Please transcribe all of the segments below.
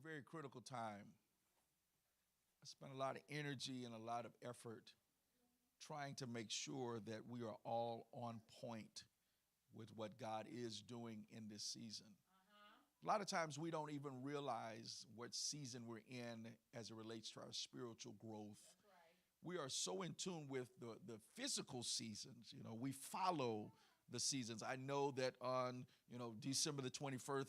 very critical time. I spent a lot of energy and a lot of effort trying to make sure that we are all on point with what God is doing in this season. A lot of times we don't even realize what season we're in as it relates to our spiritual growth. We are so in tune with the physical seasons. We follow the seasons. I know that on, December the 21st,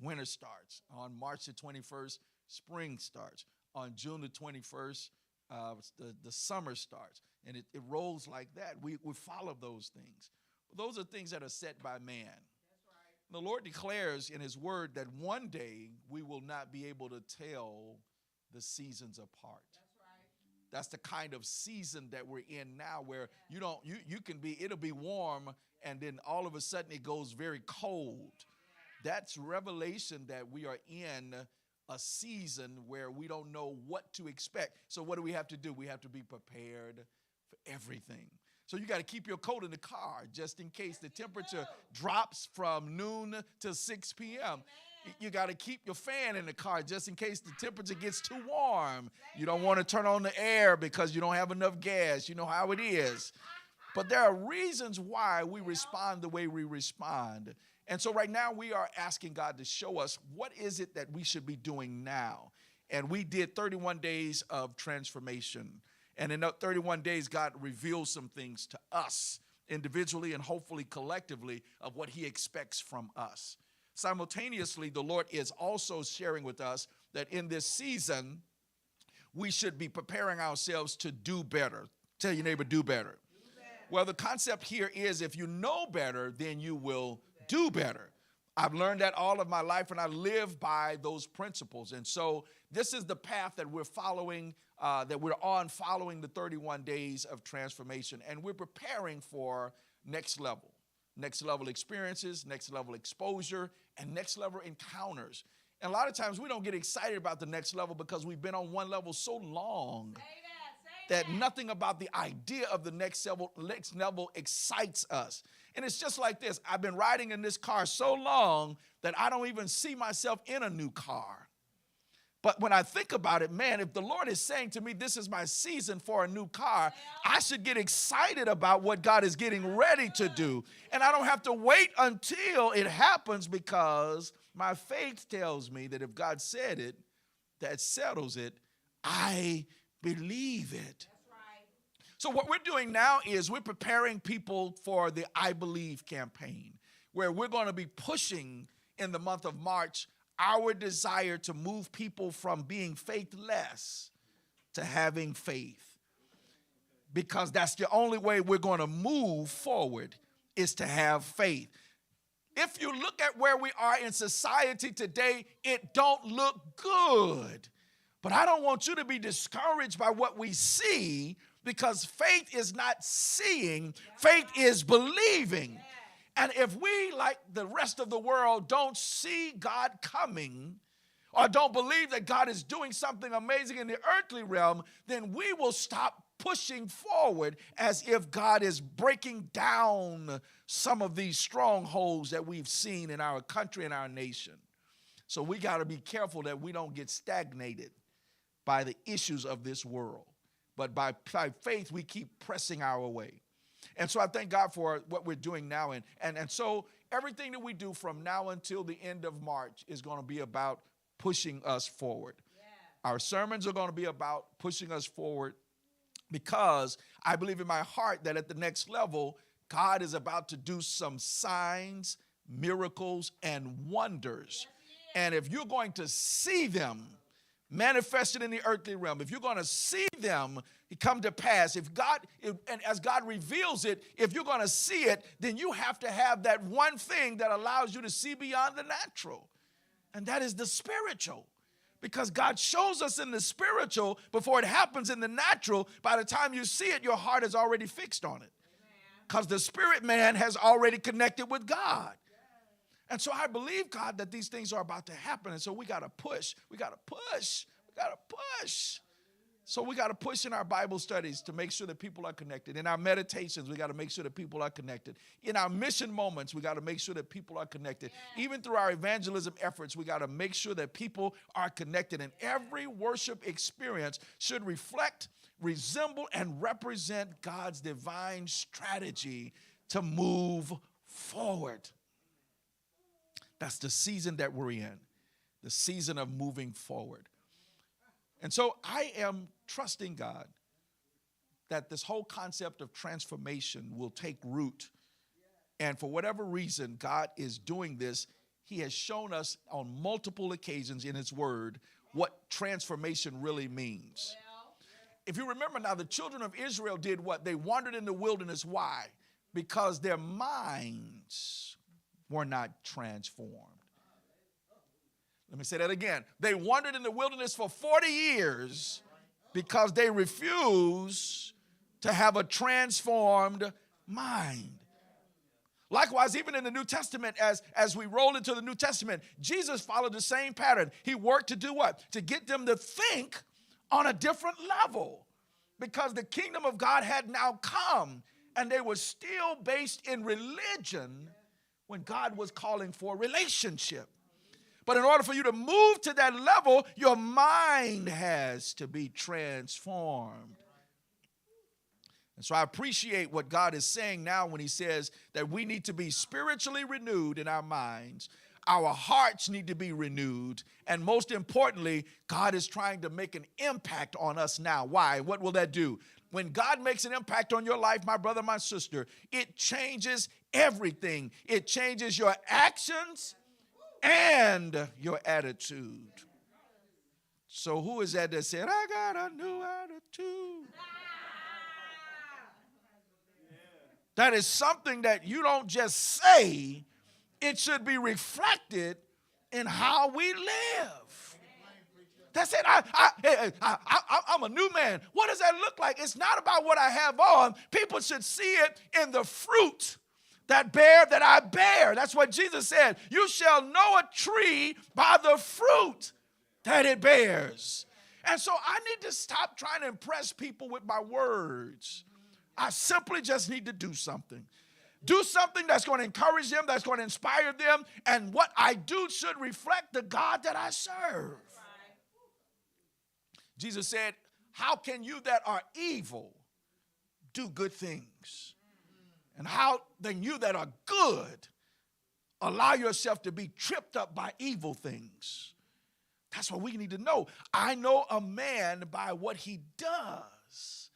winter starts. On March the 21st, spring starts. On June the 21st, the summer starts. And it rolls like that. We follow those things. But those are things that are set by man. That's right. The Lord declares in his word that one day we will not be able to tell the seasons apart. That's the kind of season that we're in now, where it'll be warm and then all of a sudden it goes very cold. That's revelation that we are in a season where we don't know what to expect. So what do we have to do? We have to be prepared for everything. So you got to keep your coat in the car just in case the temperature drops from noon to 6 p.m. You got to keep your fan in the car just in case the temperature gets too warm. You don't want to turn on the air because you don't have enough gas. You know how it is. But there are reasons why we respond the way we respond. And so right now we are asking God to show us what is it that we should be doing now. And we did 31 days of transformation. And in 31 days, God revealed some things to us individually and hopefully collectively of what he expects from us. Simultaneously, the Lord is also sharing with us that in this season, we should be preparing ourselves to do better. Tell your neighbor, do better. Well, the concept here is if you know better, then you will do better. I've learned that all of my life, and I live by those principles. And so this is the path that we're following, following the 31 days of transformation. And we're preparing for next level experiences, next level exposure, and next level encounters. And a lot of times we don't get excited about the next level because we've been on one level so long that nothing about the idea of the next level excites us. And it's just like this. I've been riding in this car so long that I don't even see myself in a new car. But when I think about it, man, if the Lord is saying to me, this is my season for a new car, I should get excited about what God is getting ready to do. And I don't have to wait until it happens because my faith tells me that if God said it, that settles it. I believe it. So what we're doing now is we're preparing people for the I Believe campaign, where we're going to be pushing in the month of March our desire to move people from being faithless to having faith. Because that's the only way we're going to move forward is to have faith. If you look at where we are in society today, it don't look good. But I don't want you to be discouraged by what we see, because faith is not seeing, faith is believing. And if we, like the rest of the world, don't see God coming or don't believe that God is doing something amazing in the earthly realm, then we will stop pushing forward as if God is breaking down some of these strongholds that we've seen in our country and our nation. So we got to be careful that we don't get stagnated by the issues of this world. But by faith, we keep pressing our way. And so I thank God for what we're doing now. And so everything that we do from now until the end of March is going to be about pushing us forward. Yeah. Our sermons are going to be about pushing us forward, because I believe in my heart that at the next level, God is about to do some signs, miracles, and wonders. Yes, and if you're going to see them manifested in the earthly realm, if you're going to see them come to pass, and as God reveals it, if you're going to see it, then you have to have that one thing that allows you to see beyond the natural. And that is the spiritual. Because God shows us in the spiritual before it happens in the natural. By the time you see it, your heart is already fixed on it. Because the spirit man has already connected with God. And so I believe, God, that these things are about to happen. And so we got to push. We got to push. We got to push. So we got to push in our Bible studies to make sure that people are connected. In our meditations, we got to make sure that people are connected. In our mission moments, we got to make sure that people are connected. Yes. Even through our evangelism efforts, we got to make sure that people are connected. And every worship experience should reflect, resemble, and represent God's divine strategy to move forward. That's the season that we're in, the season of moving forward. And so I am trusting God that this whole concept of transformation will take root. And for whatever reason God is doing this, he has shown us on multiple occasions in his word what transformation really means. If you remember now, the children of Israel did what? They wandered in the wilderness. Why? Because their minds were not transformed. Let me say that again. They wandered in the wilderness for 40 years because they refused to have a transformed mind. Likewise, even in the New Testament, as we roll into the New Testament, Jesus followed the same pattern. He worked to do what? To get them to think on a different level, because the kingdom of God had now come and they were still based in religion when God was calling for relationship. But in order for you to move to that level, your mind has to be transformed. And so I appreciate what God is saying now when he says that we need to be spiritually renewed in our minds. Our hearts need to be renewed. And most importantly, God is trying to make an impact on us now. Why? What will that do? When God makes an impact on your life, my brother, my sister, it changes everything. It changes your actions and your attitude. So who is that said, I got a new attitude? That is something that you don't just say. It should be reflected in how we live. That's it. I'm a new man. What does that look like? It's not about what I have on. People should see it in the fruit that I bear. That's what Jesus said. You shall know a tree by the fruit that it bears. And so I need to stop trying to impress people with my words. I simply just need to do something. Do something that's going to encourage them, that's going to inspire them, and what I do should reflect the God that I serve. Jesus said, how can you that are evil do good things? And how then you that are good allow yourself to be tripped up by evil things? That's what we need to know. I know a man by what he does,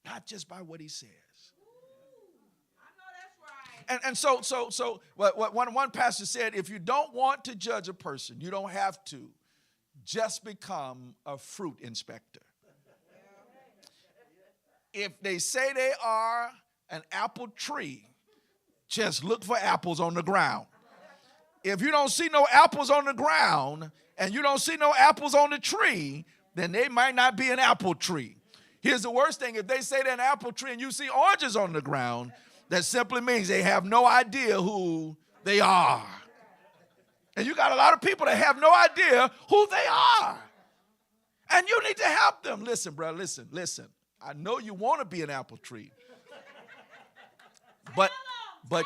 not just by what he says. And so one pastor said, if you don't want to judge a person, you don't have to. Just become a fruit inspector. If they say they are an apple tree, just look for apples on the ground. If you don't see no apples on the ground and you don't see no apples on the tree, then they might not be an apple tree. Here's the worst thing. If they say they're an apple tree and you see oranges on the ground, that simply means they have no idea who they are. And you got a lot of people that have no idea who they are. And you need to help them. Listen, bro, listen. I know you want to be an apple tree. But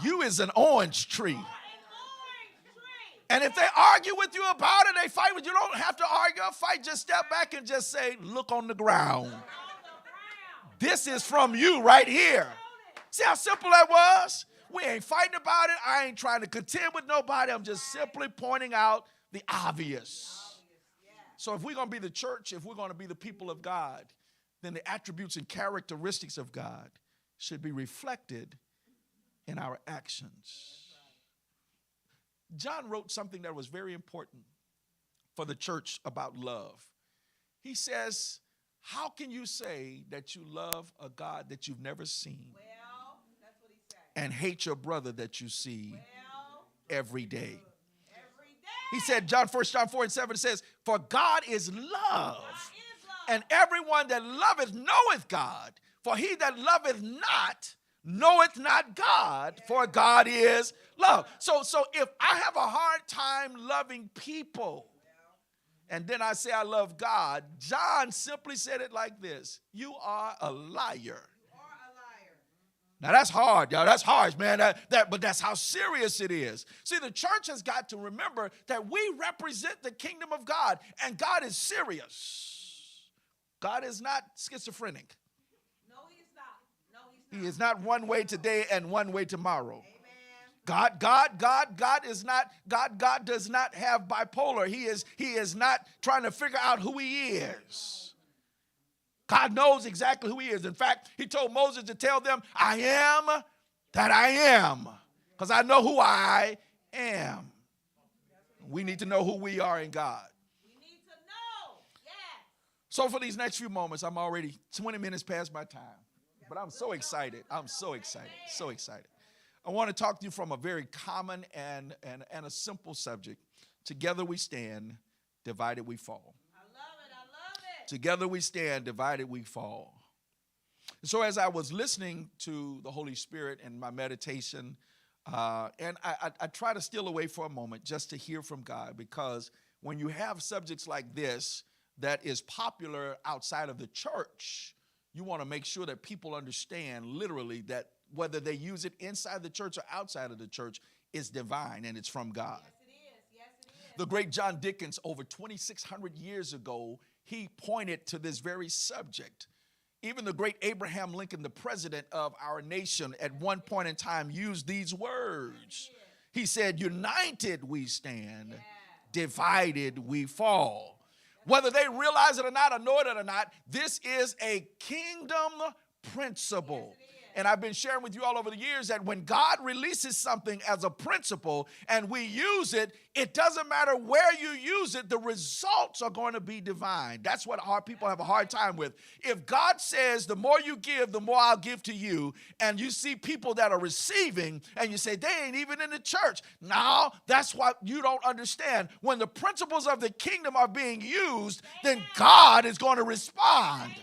you is an orange tree. And if they argue with you about it, they fight with you, don't have to argue or fight. Just step back and just say, look on the ground. This is from you right here. See how simple that was? We ain't fighting about it. I ain't trying to contend with nobody. I'm just simply pointing out the obvious. So if we're going to be the church, if we're going to be the people of God, then the attributes and characteristics of God should be reflected in our actions. John wrote something that was very important for the church about love. He says, how can you say that you love a God that you've never seen? And hate your brother that you see every day. He said, John 4:7 says, for God is love, and everyone that loveth knoweth God. For he that loveth not knoweth not God, for God is love. So if I have a hard time loving people, and then I say I love God, John simply said it like this: you are a liar. Now that's hard, y'all. That's harsh, man. But that's how serious it is. See, the church has got to remember that we represent the kingdom of God, and God is serious. God is not schizophrenic. No, he's not. No, he's not. He is not one way today and one way tomorrow. God does not have bipolar. He is not trying to figure out who he is. God knows exactly who he is. In fact, he told Moses to tell them, I am that I am, because I know who I am. We need to know who we are in God. We need to know. Yes. So for these next few moments, I'm already 20 minutes past my time, but I'm so excited. I'm so excited. So excited. I want to talk to you from a very common and a simple subject. Together we stand, divided we fall. Together we stand, divided we fall. So as I was listening to the Holy Spirit in my meditation, and I try to steal away for a moment just to hear from God, because when you have subjects like this that is popular outside of the church, you want to make sure that people understand literally that whether they use it inside the church or outside of the church, it's divine and it's from God. Yes, it is. Yes, it is. The great John Dickens, over 2,600 years ago, he pointed to this very subject. Even the great Abraham Lincoln, the president of our nation, at one point in time used these words. He said, united we stand, divided we fall. Whether they realize it or not, or know it or not, this is a kingdom principle. And I've been sharing with you all over the years that when God releases something as a principle and we use it, it doesn't matter where you use it, the results are going to be divine. That's what our people have a hard time with. If God says, the more you give, the more I'll give to you, and you see people that are receiving, and you say, they ain't even in the church. Now, that's what you don't understand. When the principles of the kingdom are being used, then God is going to respond.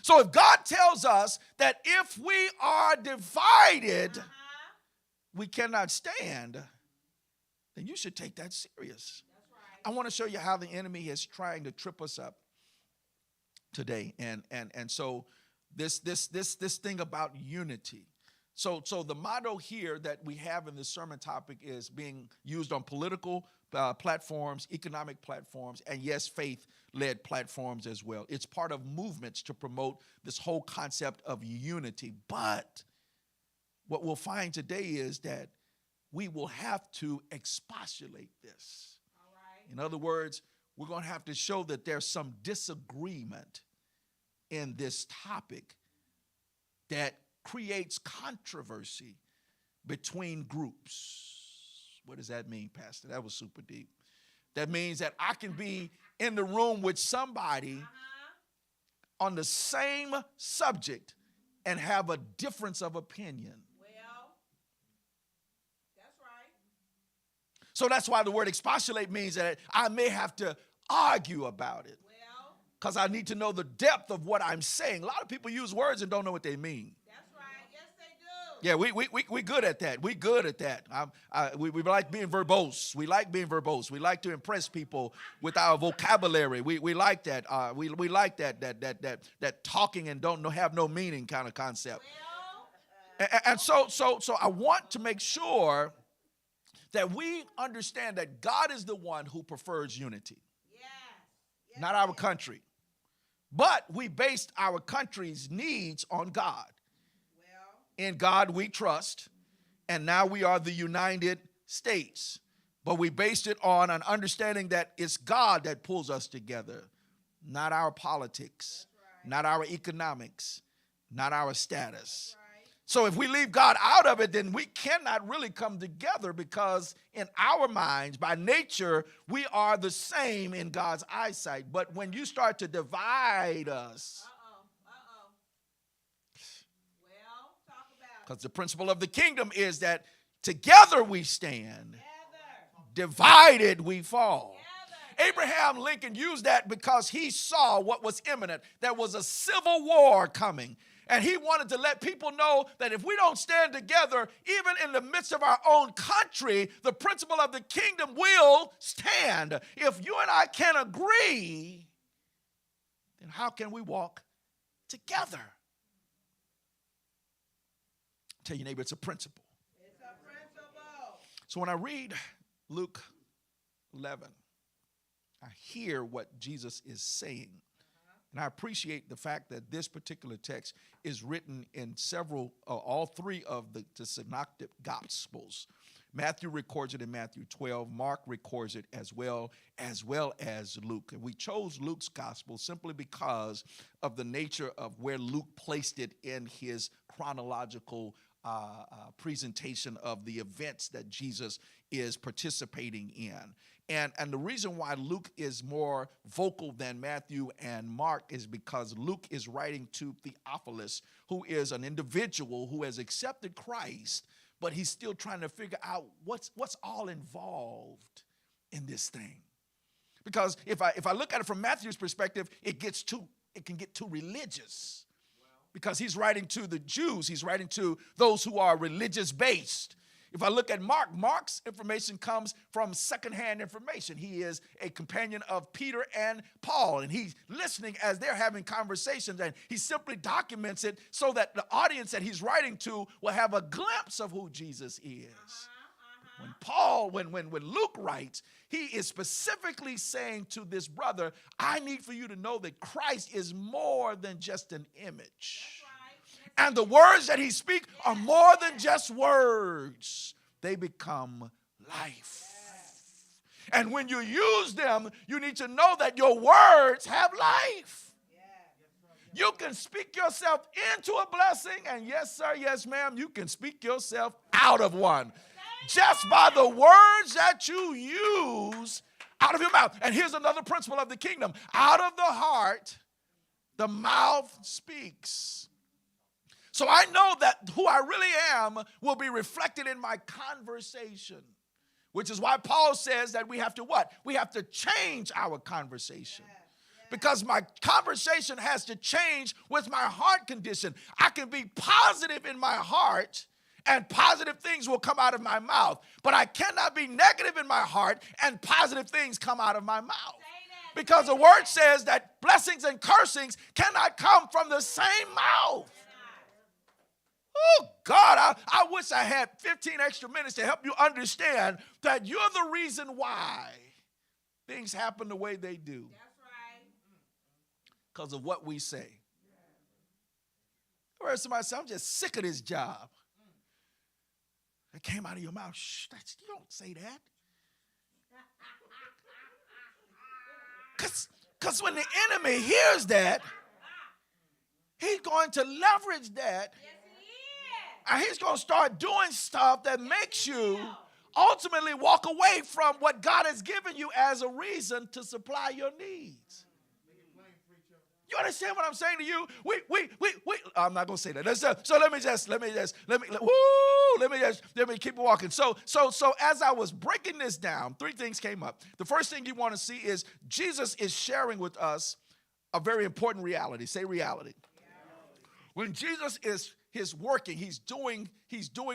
So if God tells us that if we are divided, we cannot stand, then you should take that serious. That's right. I want to show you how the enemy is trying to trip us up today. And so this thing about unity. So the motto here that we have in this sermon topic is being used on political platforms, economic platforms, and yes, faith-led platforms as well. It's part of movements to promote this whole concept of unity. But what we'll find today is that we will have to expostulate this. All right. In other words, we're going to have to show that there's some disagreement in this topic that creates controversy between groups. What does that mean, Pastor? That was super deep. That means that I can be in the room with somebody on the same subject and have a difference of opinion. Well, that's right. So that's why the word expostulate means that I may have to argue about it, Well, because I need to know the depth of what I'm saying. A lot of people use words and don't know what they mean. that's right. Yes, they do. Yeah, we good at that. We good at that. We like being verbose. We like being verbose. We like to impress people with our vocabulary. We like that. We like that talking and have no meaning kind of concept. Well, And so I want to make sure that we understand that God is the one who prefers unity, yes. not our country. But we based our country's needs on God. Well, In God we trust, and now we are the United States. But we based it on an understanding that it's God that pulls us together, not our politics, not our economics, not our status. right. So if we leave God out of it, then we cannot really come together, because in our minds, by nature, we are the same in God's eyesight. But when you start to divide us, Well, talk about it. because the principle of the kingdom is that together we stand, Together. divided we fall. Together. Abraham Lincoln used that because he saw what was imminent. There was a civil war coming. And he wanted to let people know that if we don't stand together, even in the midst of our own country, the principle of the kingdom will stand. If you and I can't agree, then how can we walk together? Tell your neighbor it's a principle. It's a principle. So when I read Luke 11, I hear what Jesus is saying. And I appreciate the fact that this particular text is written in all three of the synoptic gospels. Matthew records it in Matthew 12. Mark records it as well as Luke. And we chose Luke's gospel simply because of the nature of where Luke placed it in his chronological presentation of the events that Jesus is participating in. And the reason why Luke is more vocal than Matthew and Mark is because Luke is writing to Theophilus, who is an individual who has accepted Christ, but he's still trying to figure out what's all involved in this thing. Because if I look at it from Matthew's perspective, it can get too religious. Because he's writing to the Jews, he's writing to those who are religious based. If I look at Mark's information comes from secondhand information. He is a companion of Peter and Paul, and he's listening as they're having conversations, and he simply documents it so that the audience that he's writing to will have a glimpse of who Jesus is. When Luke writes, he is specifically saying to this brother, I need for you to know that Christ is more than just an image. And the words that he speaks are more than just words. They become life. And when you use them, you need to know that your words have life. You can speak yourself into a blessing, and yes, sir, yes, ma'am, you can speak yourself out of one. Just by the words that you use out of your mouth. And here's another principle of the kingdom. Out of the heart, the mouth speaks. So I know that who I really am will be reflected in my conversation, which is why Paul says that we have to what? We have to change our conversation. Because my conversation has to change with my heart condition. I can be positive in my heart and positive things will come out of my mouth. But I cannot be negative in my heart and positive things come out of my mouth. Because the word says that blessings and cursings cannot come from the same mouth. Oh, God, I wish I had 15 extra minutes to help you understand that you're the reason why things happen the way they do. That's right. Because of what we say. I heard somebody say, I'm just sick of this job. It came out of your mouth. Shh, you don't say that. Because when the enemy hears that, he's going to leverage that. And he's going to start doing stuff that makes you ultimately walk away from what God has given you as a reason to supply your needs. You understand what I'm saying to you? I'm not going to say that. So let me keep walking. So as I was breaking this down, three things came up. The first thing you want to see is Jesus is sharing with us a very important reality. Say reality. When Jesus is working, he's doing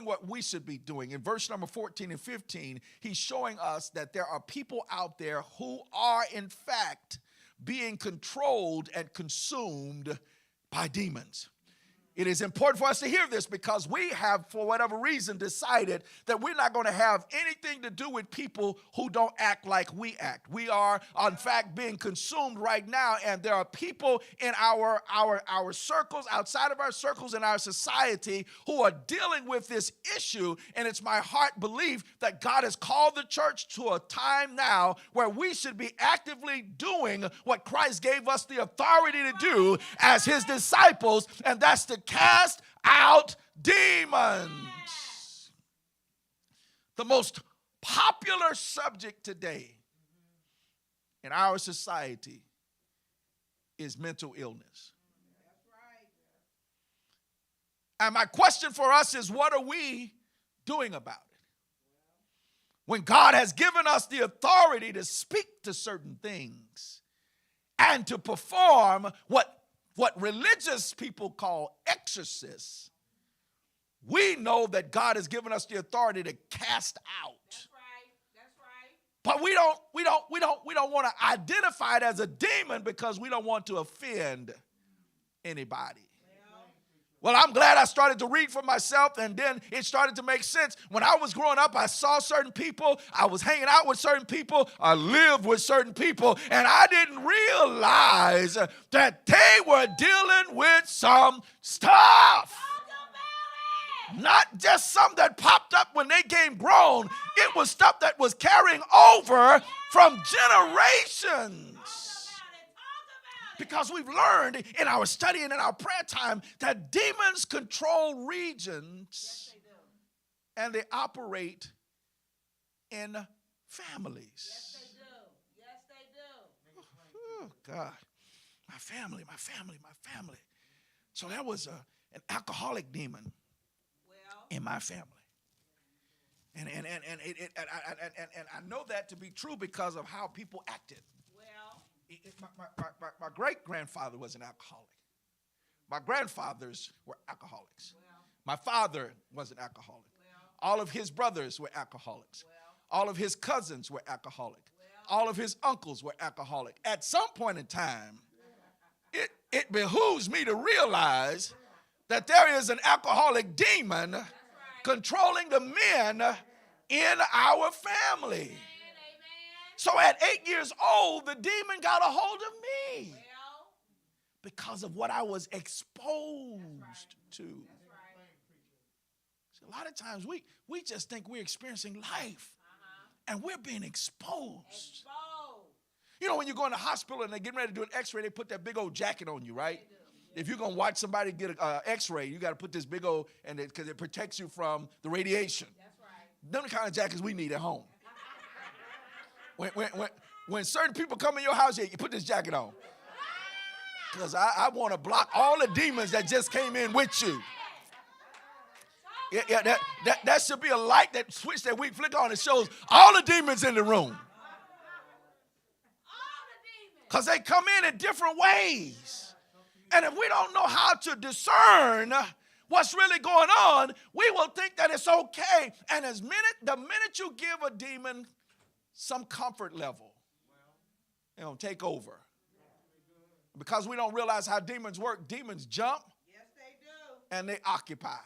what we should be doing. In verse number 14 and 15, he's showing us that there are people out there who are in fact being controlled and consumed by demons. It is important for us to hear this because we have, for whatever reason, decided that we're not going to have anything to do with people who don't act like we act. We are, in fact, being consumed right now, and there are people in our circles, outside of our circles in our society, who are dealing with this issue, and it's my heart belief that God has called the church to a time now where we should be actively doing what Christ gave us the authority to do as his disciples, and that's to cast out demons. The most popular subject today in our society is mental illness. And my question for us is, what are we doing about it? When God has given us the authority to speak to certain things and to perform what what religious people call exorcists, we know that God has given us the authority to cast out. That's right. That's right. But we don't want to identify it as a demon because we don't want to offend anybody. Well, I'm glad I started to read for myself, and then it started to make sense. When I was growing up, I saw certain people, I was hanging out with certain people, I lived with certain people, and I didn't realize that they were dealing with some stuff. Not just some that popped up when they came grown. It was stuff that was carrying over from generations. Because we've learned in our study and in our prayer time that demons control regions. Yes, they do. And they operate in families. Yes, they do. Yes, they do. Oh, God. My family. So there was an alcoholic demon in my family. And I know that to be true because of how people acted. My great-grandfather was an alcoholic. My grandfathers were alcoholics. My father was an alcoholic. All of his brothers were alcoholics. All of his cousins were alcoholic. All of his uncles were alcoholic. At some point in time, it behooves me to realize that there is an alcoholic demon controlling the men in our family. So at 8 years old, the demon got a hold of me because of what I was exposed to. See, a lot of times we just think we're experiencing life and we're being exposed. You know, when you go in the hospital and they're getting ready to do an x-ray, they put that big old jacket on you, right? If you're going to watch somebody get an x-ray, you got to put this big old, and because it protects you from the radiation. Them the kind of jackets we need at home. When certain people come in your house, you put this jacket on. Because I want to block all the demons that just came in with you. Yeah, that should be a light, that switch that we flick on. It shows all the demons in the room. Because they come in different ways. And if we don't know how to discern what's really going on, we will think that it's okay. And the minute you give a demon some comfort level, they're going to take over. Because we don't realize how demons work, demons jump. Yes, they do. And they occupy.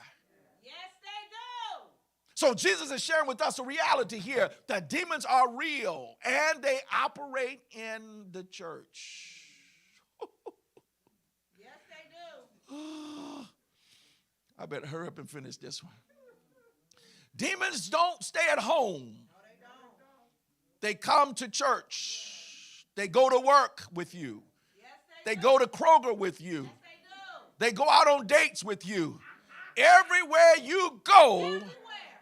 Yes, they do. So Jesus is sharing with us a reality here that demons are real and they operate in the church. Yes, they do. I better hurry up and finish this one. Demons don't stay at home. They come to church. They go to work with you. Yes, they go to Kroger with you. Yes, they go out on dates with you. Everywhere you go,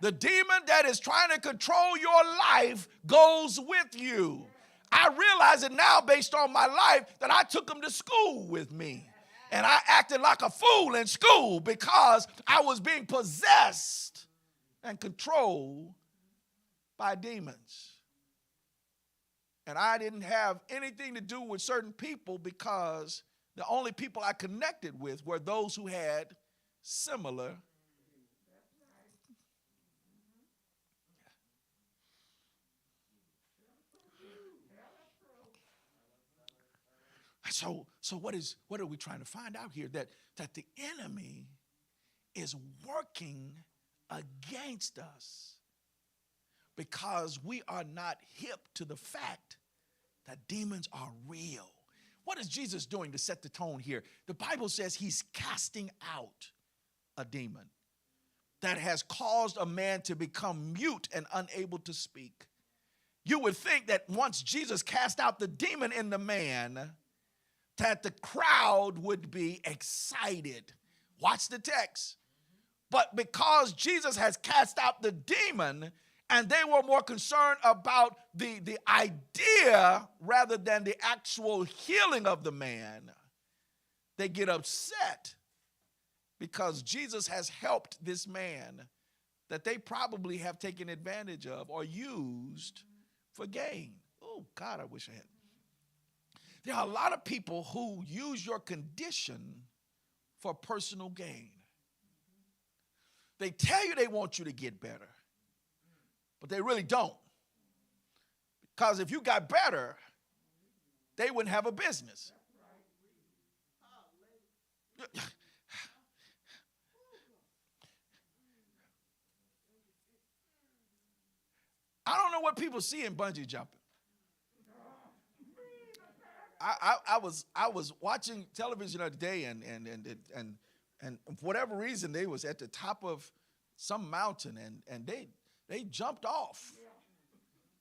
the demon that is trying to control your life goes with you. I realize it now based on my life that I took him to school with me. And I acted like a fool in school because I was being possessed and controlled by demons. And I didn't have anything to do with certain people because the only people I connected with were those who had similar. So what are we trying to find out here? That the enemy is working against us because we are not hip to the fact that demons are real. What is Jesus doing to set the tone here? The Bible says he's casting out a demon that has caused a man to become mute and unable to speak. You would think that once Jesus cast out the demon in the man, that the crowd would be excited. Watch the text. But because Jesus has cast out the demon, and they were more concerned about the idea rather than the actual healing of the man, they get upset because Jesus has helped this man that they probably have taken advantage of or used for gain. Oh, God, I wish I had. There are a lot of people who use your condition for personal gain. They tell you they want you to get better, but they really don't. Because if you got better, they wouldn't have a business. I don't know what people see in bungee jumping. I was watching television the other day, and for whatever reason they was at the top of some mountain, and they jumped off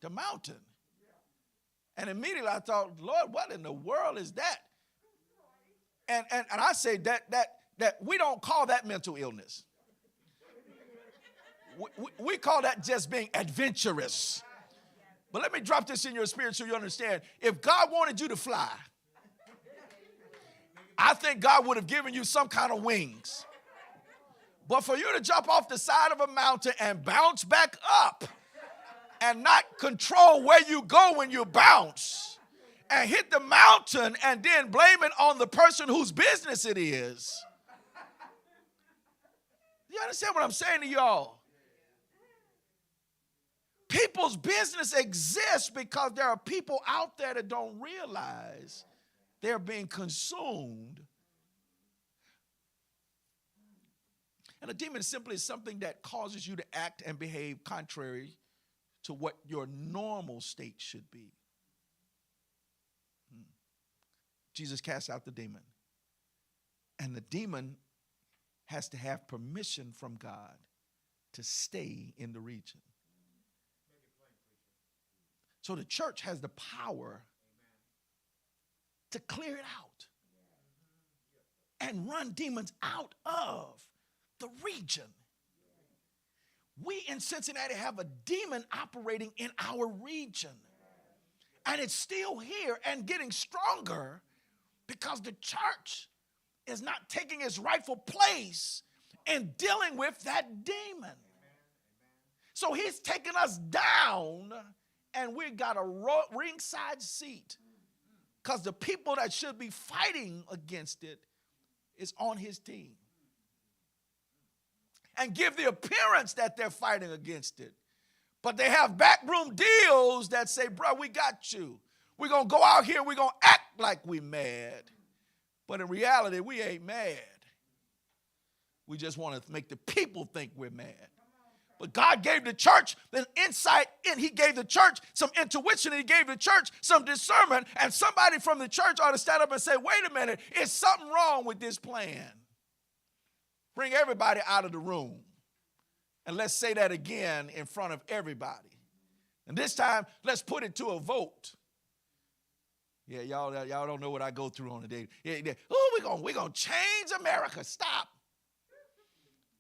the mountain. And immediately I thought, Lord, what in the world is that? And I say that we don't call that mental illness. We call that just being adventurous. But let me drop this in your spirit so you understand. If God wanted you to fly, I think God would have given you some kind of wings. But for you to jump off the side of a mountain and bounce back up and not control where you go when you bounce and hit the mountain and then blame it on the person whose business it is. You understand what I'm saying to y'all? People's business exists because there are people out there that don't realize they're being consumed. And a demon simply is something that causes you to act and behave contrary to what your normal state should be. Jesus cast out the demon. And the demon has to have permission from God to stay in the region. So the church has the power to clear it out and run demons out of the region. We in Cincinnati have a demon operating in our region. And it's still here and getting stronger because the church is not taking its rightful place in dealing with that demon. So he's taking us down, and we got a ringside seat because the people that should be fighting against it is on his team. And give the appearance that they're fighting against it. But they have backroom deals that say, bro, we got you. We're going to go out here, we're going to act like we mad. But in reality, we ain't mad. We just want to make the people think we're mad. But God gave the church an insight, and he gave the church some intuition, and he gave the church some discernment, and somebody from the church ought to stand up and say, wait a minute, is something wrong with this plan? Bring everybody out of the room. And let's say that again in front of everybody. And this time, let's put it to a vote. Yeah, y'all don't know what I go through on a day. Oh, we're gonna change America. Stop.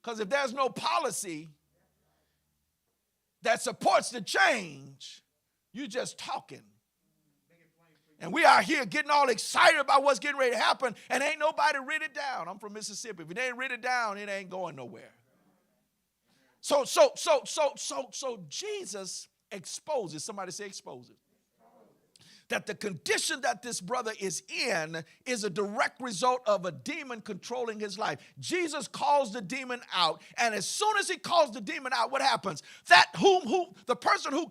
Because if there's no policy that supports the change, you're just talking. And we out here getting all excited about what's getting ready to happen, and ain't nobody written it down. I'm from Mississippi. If it ain't written down, it ain't going nowhere. So Jesus exposes, somebody say exposes, that the condition that this brother is in is a direct result of a demon controlling his life. Jesus calls the demon out, and as soon as he calls the demon out, what happens? The person who